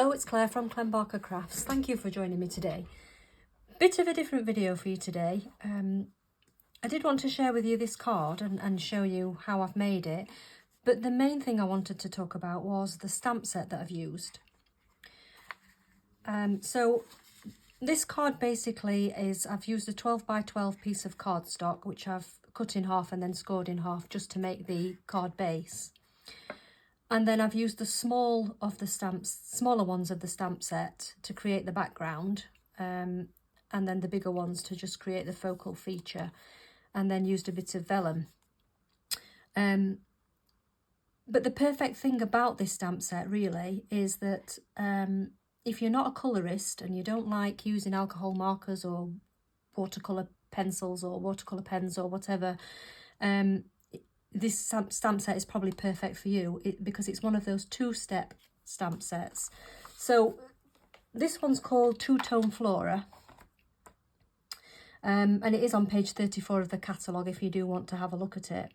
Hello, it's Claire from Clem Barker Crafts. Thank you for joining me today. Bit of a different video for you today. I did want to share with you this card and show you how I've made it, but the main thing I wanted to talk about was the stamp set that I've used. So this card basically is, I've used a 12 by 12 piece of cardstock, which I've cut in half and then scored in half just to make the card base. And then I've used the smaller ones of the stamp set to create the background, and then the bigger ones to just create the focal feature, and then used a bit of vellum. But the perfect thing about this stamp set really is that if you're not a colourist and you don't like using alcohol markers or watercolour pencils or watercolour pens or whatever, this stamp set is probably perfect for you because it's one of those two-step stamp sets. So this one's called Two Tone Flora, and it is on page 34 of the catalogue if you do want to have a look at it.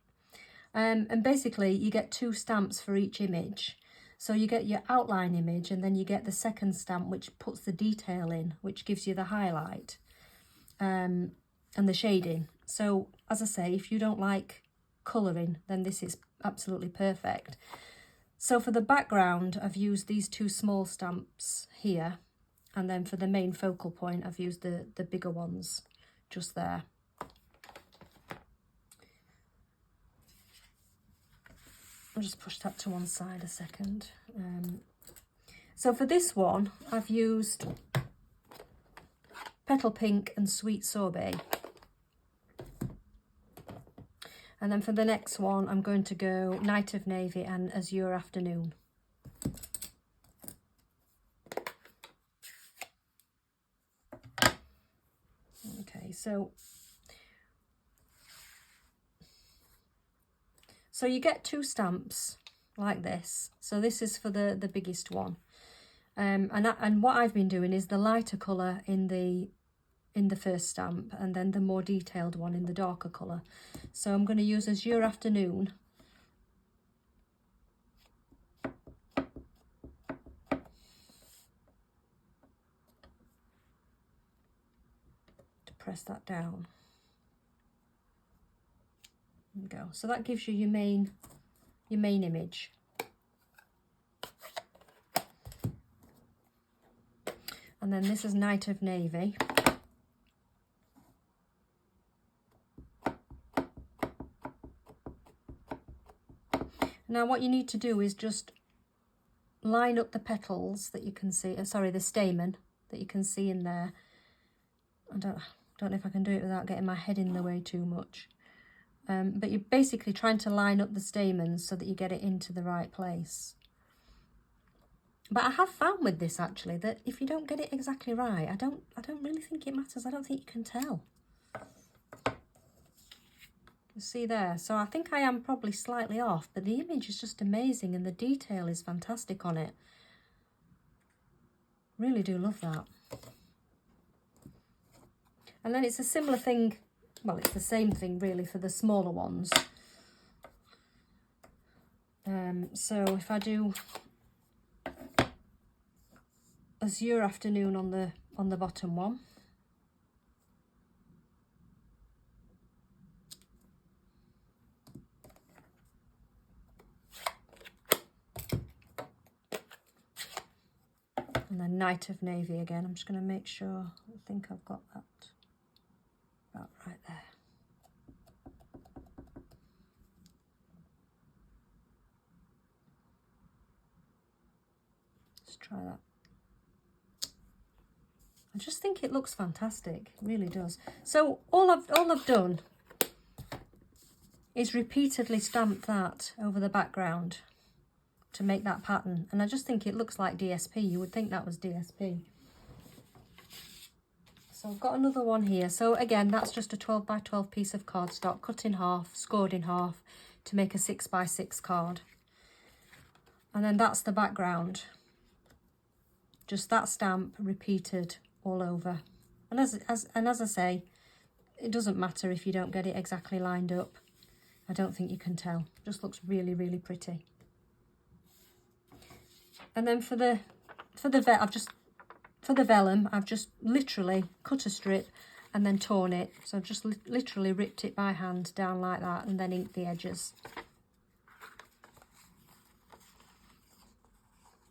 And basically you get two stamps for each image. So you get your outline image and then you get the second stamp which puts the detail in, which gives you the highlight and the shading. So as I say, if you don't like colouring, then this is absolutely perfect. So for the background I've used these two small stamps here, and then for the main focal point I've used the bigger ones just there. I'll just push that to one side a second. So for this one I've used Petal Pink and Sweet Sorbet. And then for the next one, I'm going to go Night of Navy and Azure Afternoon. Okay, so you get two stamps like this. So this is for the biggest one. And what I've been doing is the lighter colour in the first stamp and then the more detailed one in the darker colour. So I'm going to use Azure Afternoon to press that down. There we go. So that gives you your main image. And then this is Night of Navy. Now what you need to do is just line up the petals that you can see, sorry, the stamen that you can see in there. I don't know if I can do it without getting my head in the way too much. But you're basically trying to line up the stamens so that you get it into the right place. But I have found with this actually that if you don't get it exactly right, I don't really think it matters. I don't think you can tell. See there, so I think I am probably slightly off, but the image is just amazing and the detail is fantastic on it. Really do love that. And then it's a similar thing, well, it's the same thing really for the smaller ones. So if I do Azure Afternoon on the bottom one, and then Night of Navy again. I'm just going to make sure, I think I've got that about right there. Let's try that. I just think it looks fantastic, it really does. So all I've done is repeatedly stamp that over the background to make that pattern, and I just think it looks like DSP. You would think that was DSP. So I've got another one here. So again, that's just a 12 by 12 piece of cardstock cut in half, scored in half to make a 6 by 6 card. And then that's the background. Just that stamp repeated all over. And as I say, it doesn't matter if you don't get it exactly lined up. I don't think you can tell. It just looks really, really pretty. And then for the for the vellum, I've just literally cut a strip and then torn it. So I've just literally ripped it by hand down like that and then inked the edges.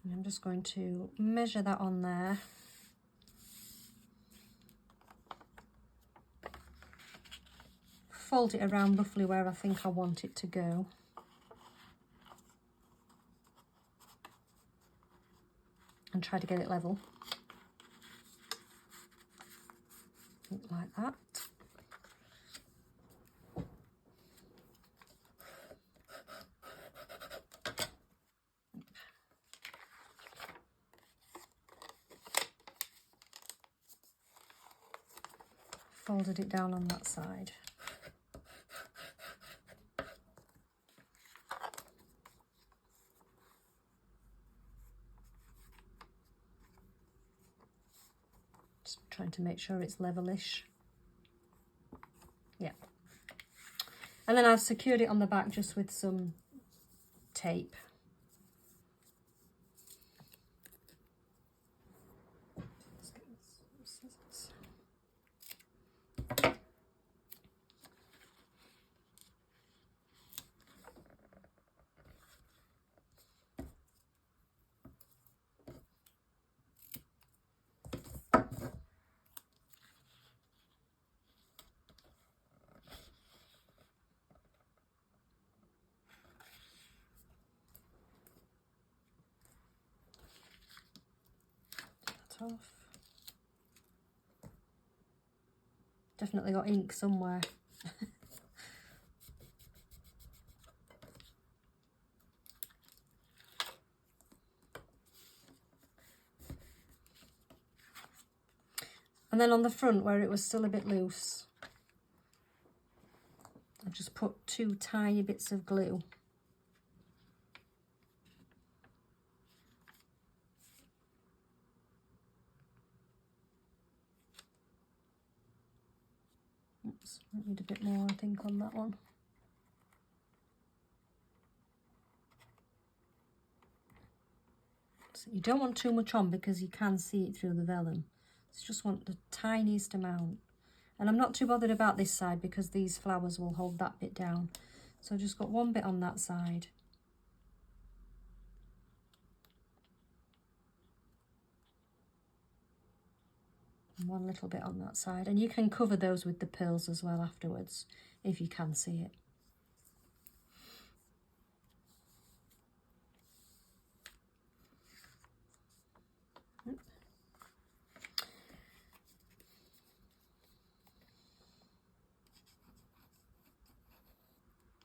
And I'm just going to measure that on there. Fold it around roughly where I think I want it to go. And try to get it level. Like that. Folded it down on that side. Just trying to make sure it's levelish. Yeah. And then I've secured it on the back just with some tape. Off. Definitely got ink somewhere. And then on the front where it was still a bit loose, I've just put 2 tiny bits of glue. Oops, I need a bit more, I think, on that one. So you don't want too much on because you can see it through the vellum. So you just want the tiniest amount. And I'm not too bothered about this side because these flowers will hold that bit down. So I've just got 1 bit on that side. And 1 little bit on that side, and you can cover those with the pearls as well afterwards if you can see it.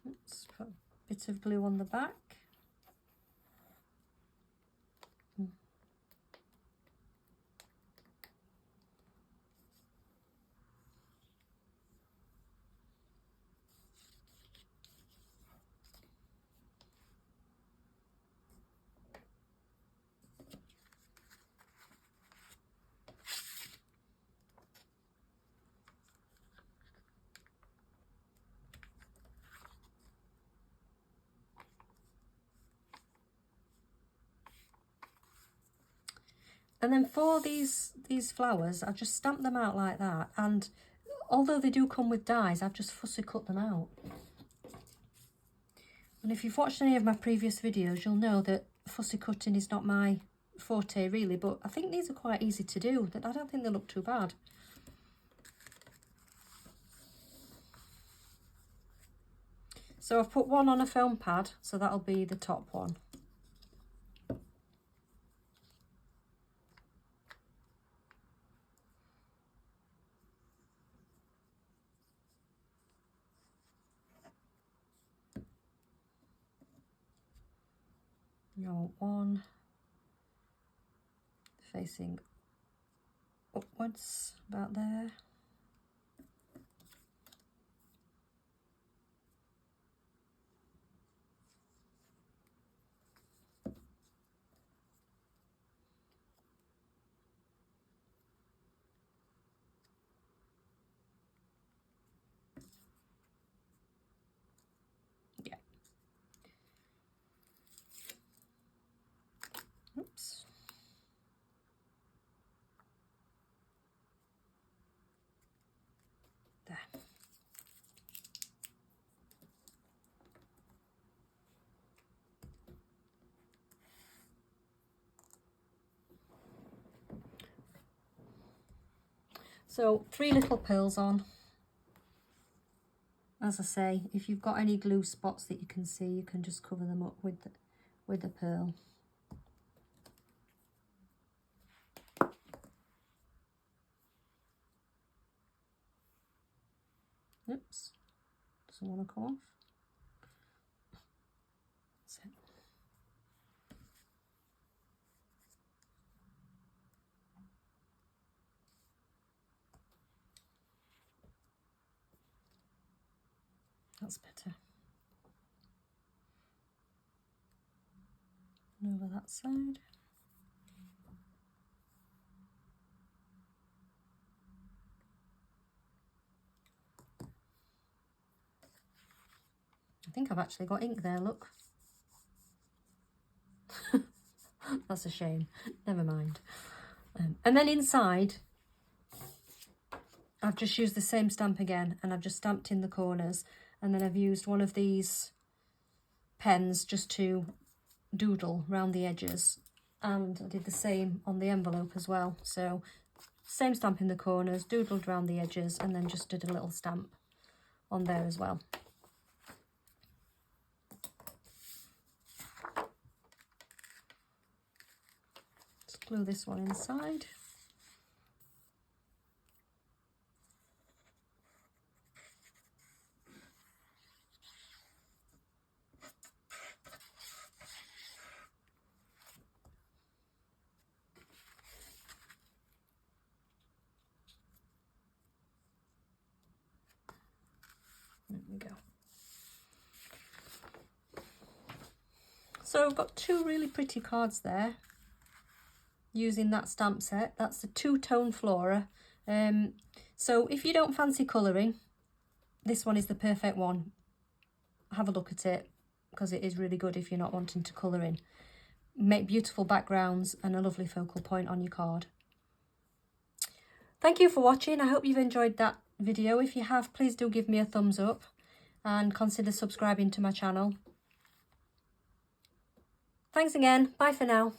Let's put a bit of glue on the back. And then for these flowers, I've just stamped them out like that. And although they do come with dies, I've just fussy cut them out. And if you've watched any of my previous videos, you'll know that fussy cutting is not my forte really, but I think these are quite easy to do. I don't think they look too bad. So I've put 1 on a foam pad, so that'll be the top one. You want 1 facing upwards, about there. Yeah. Oops. So 3 little pearls on. As I say, if you've got any glue spots that you can see, you can just cover them up with the pearl. Oops, doesn't want to come off. That's it. That's better. And over that side. I think I've actually got ink there, look. That's a shame. Never mind. And then inside, I've just used the same stamp again, and I've just stamped in the corners, and then I've used one of these pens just to doodle around the edges, and I did the same on the envelope as well. So same stamp in the corners, doodled around the edges, and then just did a little stamp on there as well. Just glue this one inside. There we go. So I've got 2 really pretty cards there using that stamp set. That's the Two Tone Flora. So if you don't fancy colouring, this one is the perfect one. Have a look at it, because it is really good if you're not wanting to colour in. Make beautiful backgrounds and a lovely focal point on your card. Thank you for watching. I hope you've enjoyed that video. If you have, please do give me a thumbs up and consider subscribing to my channel. Thanks again. Bye for now.